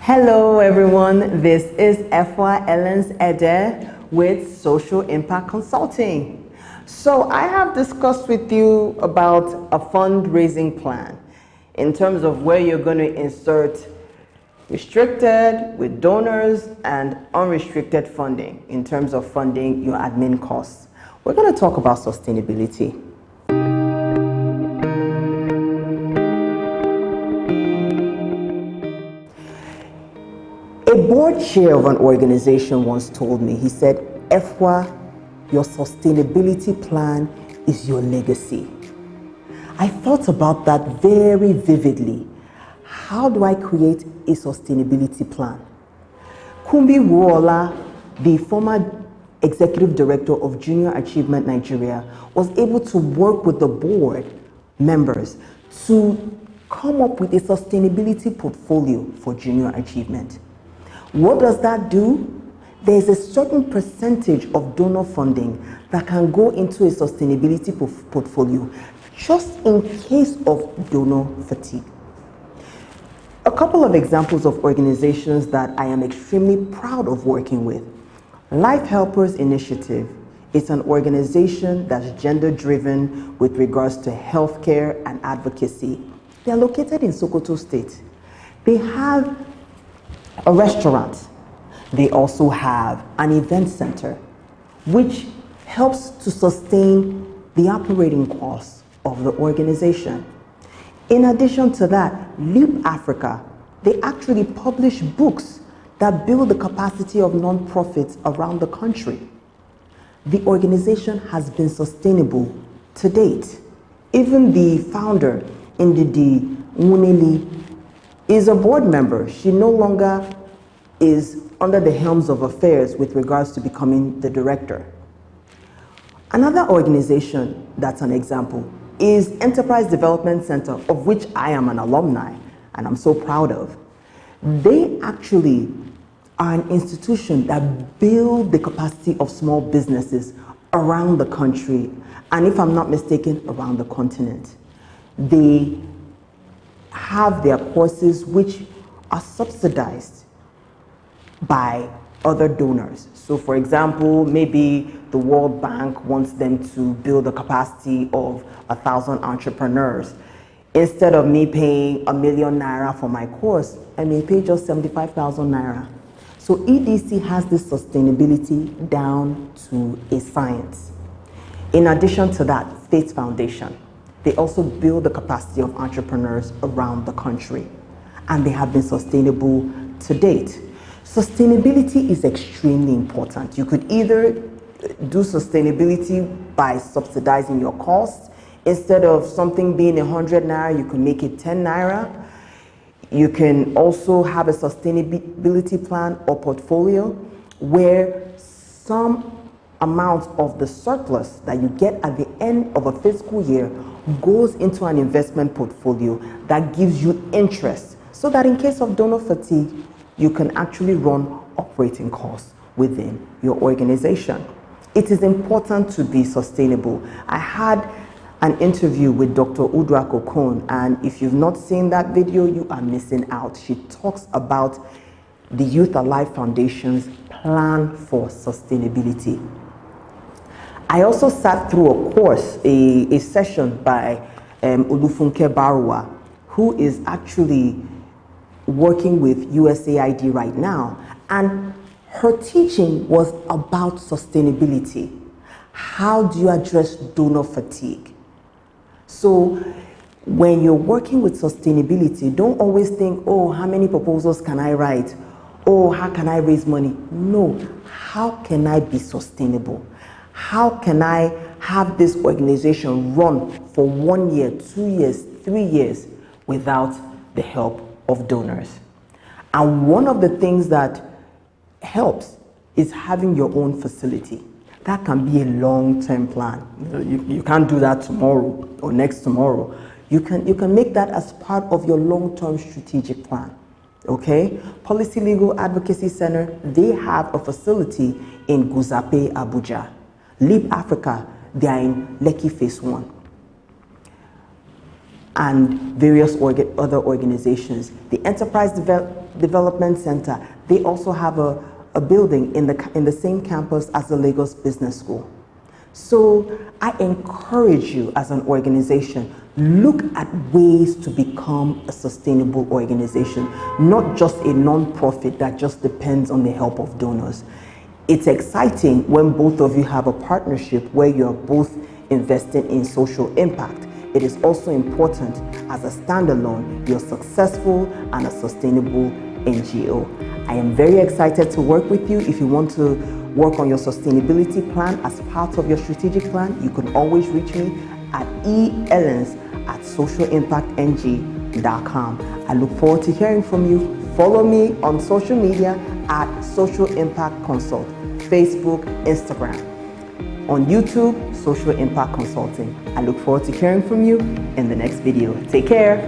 Hello everyone, this is eelens Ede with Social Impact Consulting. So I have discussed with you about a fundraising plan in terms of where you're going to insert restricted with donors and unrestricted funding in terms of funding your admin costs. We're going to talk about sustainability. A board chair of an organization once told me, he said, "Efwa, your sustainability plan is your legacy." I thought about that very vividly. How do I create a sustainability plan? Kumbi Wuola, the former executive director of Junior Achievement Nigeria, was able to work with the board members to come up with a sustainability portfolio for Junior Achievement. What does that do? There's a certain percentage of donor funding that can go into a sustainability portfolio just in case of donor fatigue. A couple of examples of organizations that I am extremely proud of working with. Life Helpers Initiative is an organization that's gender-driven with regards to healthcare and advocacy. They are located in Sokoto State. They have a restaurant. They also have an event center, which helps to sustain the operating costs of the organization. In addition to that, Leap Africa, they actually publish books that build the capacity of nonprofits around the country. The organization has been sustainable to date. Even the founder, Ndidi Munili, is a board member. She no longer is under the helms of affairs with regards to becoming the director. Another organization that's an example is Enterprise Development Center, of which I am an alumni and I'm so proud of. They actually are an institution that build the capacity of small businesses around the country, and if I'm not mistaken, around the continent. They have their courses which are subsidized by other donors. So for example, maybe the World Bank wants them to build a capacity of 1,000 entrepreneurs. Instead of me paying ₦1 million for my course, I may pay just 75,000 naira. So EDC has this sustainability down to a science. In addition to that, Faith Foundation, they also build the capacity of entrepreneurs around the country, and they have been sustainable to date. Sustainability is extremely important. You could either do sustainability by subsidizing your costs. Instead of something being 100 naira, you can make it 10 naira. You can also have a sustainability plan or portfolio where some amount of the surplus that you get at the end of a fiscal year goes into an investment portfolio that gives you interest, so that in case of donor fatigue, you can actually run operating costs within your organization. It is important to be sustainable. I had an interview with Dr. Udra Kokon, and if you've not seen that video, you are missing out. She talks about the Youth Alive Foundation's plan for sustainability. I also sat through a course, a session by Olufunke Barua, who is actually working with USAID right now, and her teaching was about sustainability. How do you address donor fatigue? So when you're working with sustainability, don't always think, oh, how many proposals can I write? Oh, how can I raise money? No, how can I be sustainable? How can I have this organization run for 1 year, 2 years, 3 years without the help of donors? And one of the things that helps is having your own facility. That can be a long-term plan. You can't do that tomorrow or next tomorrow. You can make that as part of your long-term strategic plan. Okay? Policy Legal Advocacy Center, they have a facility in Guzape, Abuja. Leap Africa, they are in Lekki Phase 1. and various other organizations. The Enterprise Development Center, they also have a building in the same campus as the Lagos Business School. So I encourage you as an organization, look at ways to become a sustainable organization, not just a non-profit that just depends on the help of donors. It's exciting when both of you have a partnership where you're both investing in social impact. It is also important as a standalone, you're successful and a sustainable NGO. I am very excited to work with you. If you want to work on your sustainability plan as part of your strategic plan, you can always reach me at eelens@socialimpactng.com. I look forward to hearing from you. Follow me on social media at Social Impact Consult, Facebook, Instagram. On YouTube, Social Impact Consulting. I look forward to hearing from you in the next video. Take care.